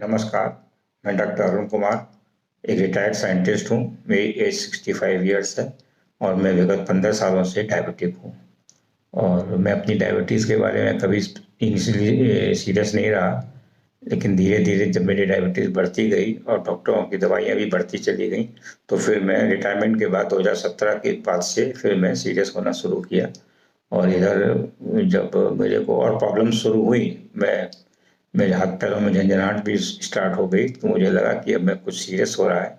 नमस्कार, मैं डॉक्टर अरुण कुमार, एक रिटायर्ड साइंटिस्ट हूँ। मेरी एज 65 ईयर्स है और मैं विगत 15 सालों से डायबिटिक हूँ। और मैं अपनी डायबिटीज़ के बारे में कभी इनिशियली सीरियस नहीं रहा, लेकिन धीरे-धीरे जब मेरी डायबिटीज़ बढ़ती गई और डॉक्टरों की दवाइयाँ भी बढ़ती चली गईं, तो फिर मैं रिटायरमेंट के बाद 2017 के बाद से फिर मैं सीरियस होना शुरू किया। और इधर जब मेरे को और प्रॉब्लम शुरू हुई, मेरे हाथ पैरों में झंझनाहट भी स्टार्ट हो गई, तो मुझे लगा कि अब मैं कुछ सीरियस हो रहा है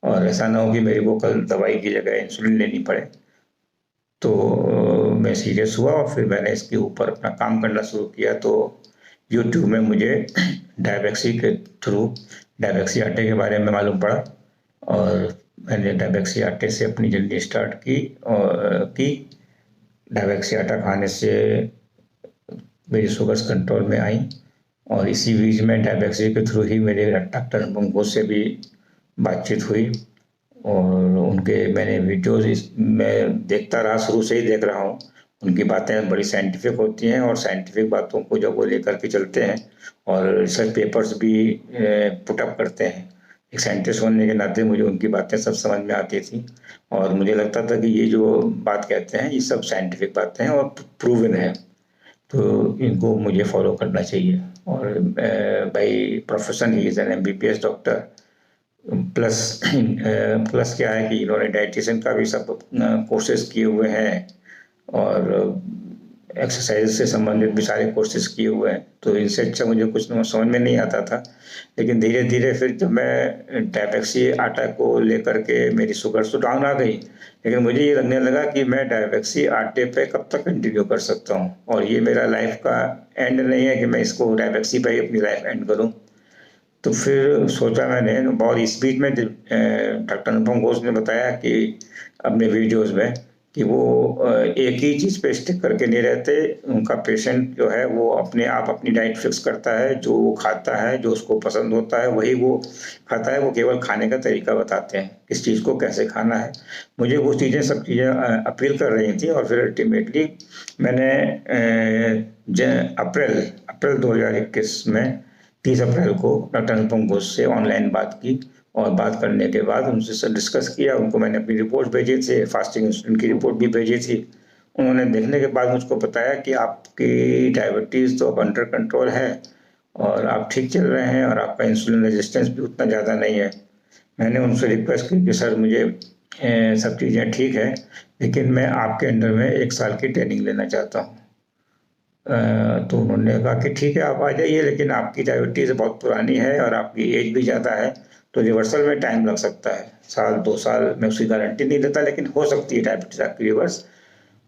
और ऐसा ना हो कि मेरे को कल दवाई की जगह इंसुलिन लेनी पड़े। तो मैं सीरियस हुआ और फिर मैंने इसके ऊपर अपना काम करना शुरू किया। तो यूट्यूब में मुझे डायबेक्सी के थ्रू डायबेक्सी आटे के बारे में मालूम पड़ा और मैंने डायबेक्सी आटे से अपनी जर्नी स्टार्ट की। डायबेक्सी आटा खाने से मेरी शुगर्स कंट्रोल में आई और इसी बीच में डायबेक्सी के थ्रू ही मेरे डॉक्टर अनुपम घोष से भी बातचीत हुई और उनके मैंने वीडियोज मैं देखता रहा, शुरू से ही देख रहा हूँ। उनकी बातें बड़ी साइंटिफिक होती हैं और साइंटिफिक बातों को जब वो लेकर के चलते हैं और रिसर्च पेपर्स भी पुटअप करते हैं, एक साइंटिस्ट होने के नाते मुझे उनकी बातें सब समझ में आती थी और मुझे लगता था कि ये जो बात कहते हैं ये सब साइंटिफिक बातें हैं और प्रूवन है, तो इनको मुझे फॉलो करना चाहिए। और by profession he is an MBBS doctor, plus plus क्या है कि इन्होंने डाइटिशियन का भी सब कोर्सेज किए हुए हैं और एक्सरसाइज से संबंधित भी सारे कोर्सेज किए हुए हैं। तो इनसे अच्छा मुझे कुछ समझ में नहीं आता था, लेकिन धीरे धीरे फिर जब मैं डायबेक्सी आटा को लेकर के मेरी शुगर तो डाउन आ गई, लेकिन मुझे ये लगने लगा कि मैं डायबेक्सी आटे पे कब तक कंटिन्यू कर सकता हूँ और ये मेरा लाइफ का एंड नहीं है कि मैं इसको डायबेक्सी पे ही अपनी लाइफ एंड करूँ। तो फिर सोचा मैंने, बहुत इस बीच में डॉक्टर अनुपम घोष ने बताया कि अपने वीडियोस में कि वो एक ही चीज़ पे स्टिक करके नहीं रहते। उनका पेशेंट जो है वो अपने आप अपनी डाइट फिक्स करता है, जो वो खाता है, जो उसको पसंद होता है वही वो खाता है। वो केवल खाने का तरीका बताते हैं, किस चीज़ को कैसे खाना है। मुझे वो चीज़ें सब चीज़ें अपील कर रही थी और फिर अल्टीमेटली मैंने अप्रैल 2021 में 30 अप्रैल को डॉक्टर अनुपम घोष से ऑनलाइन बात की और बात करने के बाद उनसे सब डिस्कस किया। उनको मैंने अपनी रिपोर्ट भेजी थी, फास्टिंग इंसुलिन की रिपोर्ट भी भेजी थी। उन्होंने देखने के बाद मुझको बताया कि आपकी डायबिटीज़ तो अब अंडर कंट्रोल है और आप ठीक चल रहे हैं और आपका इंसुलिन रेजिस्टेंस भी उतना ज़्यादा नहीं है। मैंने उनसे रिक्वेस्ट की कि सर मुझे सब चीज़ें ठीक है, लेकिन मैं आपके अंडर में 1 साल की ट्रेनिंग लेना चाहता हूँ। तो उन्होंने कहा कि ठीक है आप आ जाइए, लेकिन आपकी डायबिटीज़ बहुत पुरानी है और आपकी एज भी ज़्यादा है, तो रिवर्सल में टाइम लग सकता है, साल 2 साल। मैं उसकी गारंटी नहीं देता, लेकिन हो सकती है डायबिटीज़ आपकी रिवर्स।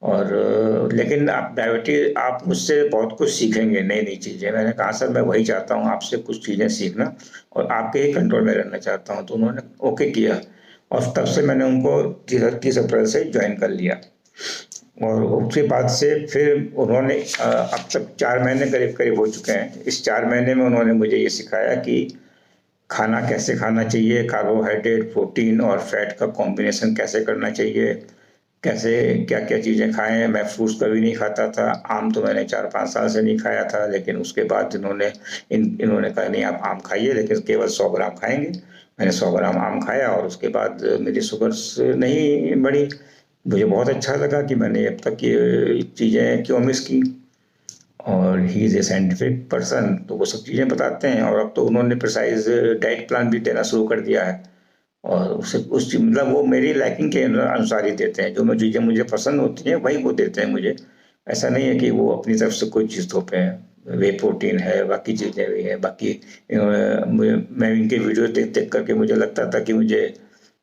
और लेकिन आप मुझसे बहुत कुछ सीखेंगे, नई नई चीज़ें। मैंने कहा सर मैं वही चाहता हूँ, आपसे कुछ चीज़ें सीखना और आपके ही कंट्रोल में रहना चाहता हूँ। तो उन्होंने ओके किया और तब से मैंने उनको 30 अप्रैल से ज्वाइन कर लिया। और उसके बाद से फिर उन्होंने अब तक 4 महीने करीब करीब हो चुके हैं। इस 4 महीने में उन्होंने मुझे ये सिखाया कि खाना कैसे खाना चाहिए, कार्बोहाइड्रेट, प्रोटीन और फैट का कॉम्बिनेशन कैसे करना चाहिए, कैसे क्या क्या चीज़ें खाएं। मैं फ्रूट्स कभी नहीं खाता था, आम तो मैंने 4-5 साल से नहीं खाया था, लेकिन उसके बाद इन्होंने कहा नहीं आप आम खाइए, लेकिन केवल 100 ग्राम खाएंगे। मैंने 100 ग्राम आम खाया और उसके बाद मेरी शुगर्स नहीं बढ़ी। मुझे बहुत अच्छा लगा कि मैंने अब तक ये चीज़ें क्यों मिस की। और he is a scientific person, तो वो सब चीज़ें बताते हैं और अब तो उन्होंने प्रिसाइज डाइट प्लान भी देना शुरू कर दिया है और उस मतलब वो मेरी लाइकिंग के अनुसार ही देते हैं। जो मैं चीज़ें मुझे पसंद होती हैं वही वो देते हैं मुझे। ऐसा नहीं है कि वो अपनी तरफ से कोई चीज़ थोपे हैं। वे प्रोटीन है, बाकी चीज़ें भी हैं। बाकी मैं इनके वीडियो देख देख करके मुझे लगता था कि मुझे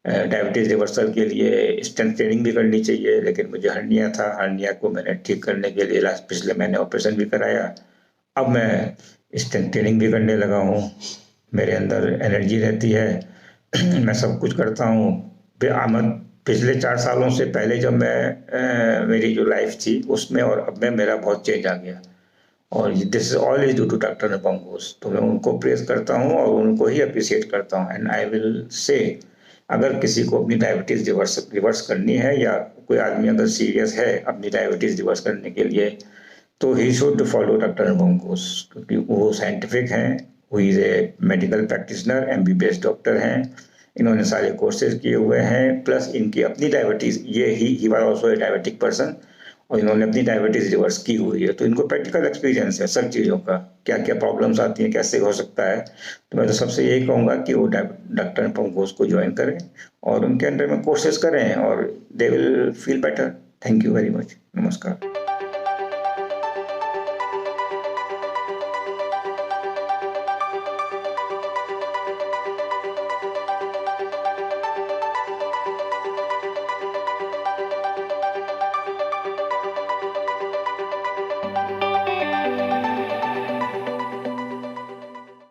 डायबिटीज़ रिवर्सल के लिए स्ट्रेंथ ट्रेनिंग भी करनी चाहिए, लेकिन मुझे हर्निया था। हर्निया को मैंने ठीक करने के लिए पिछले महीने ऑपरेशन भी कराया। अब मैं स्ट्रेंथ ट्रेनिंग भी करने लगा हूँ। मेरे अंदर एनर्जी रहती है, मैं सब कुछ करता हूँ। पिछले 4 सालों से पहले जब मेरी जो लाइफ थी उसमें और अब में मेरा बहुत चेंज आ गया और this is all is due to doctor Anupam Ghosh. तो मैं उनको प्रेज करता हूँ और उनको ही अप्रिशिएट करता हूँ। एंड आई विल से, अगर किसी को अपनी डायबिटीज़ रिवर्स करनी है या कोई आदमी अगर सीरियस है अपनी डायबिटीज़ रिवर्स करने के लिए, तो he should follow doctor Anupam Ghosh, क्योंकि वो साइंटिफिक हैं who is a medical practitioner, MBBS doctor हैं। इन्होंने सारे कोर्सेज किए हुए हैं, प्लस इनकी अपनी डायबिटीज़, ये he was also a diabetic person, और इन्होंने अपनी डायबिटीज़ रिवर्स की हुई है। तो इनको प्रैक्टिकल एक्सपीरियंस है सब चीज़ों का, क्या-क्या प्रॉब्लम्स आती हैं, कैसे हो सकता है। तो मैं तो सबसे यही कहूँगा कि वो डॉक्टर अनुपम घोष को जॉइन करें और उनके अंडर में कोर्सेज करें और they will feel better. Thank you very much. नमस्कार।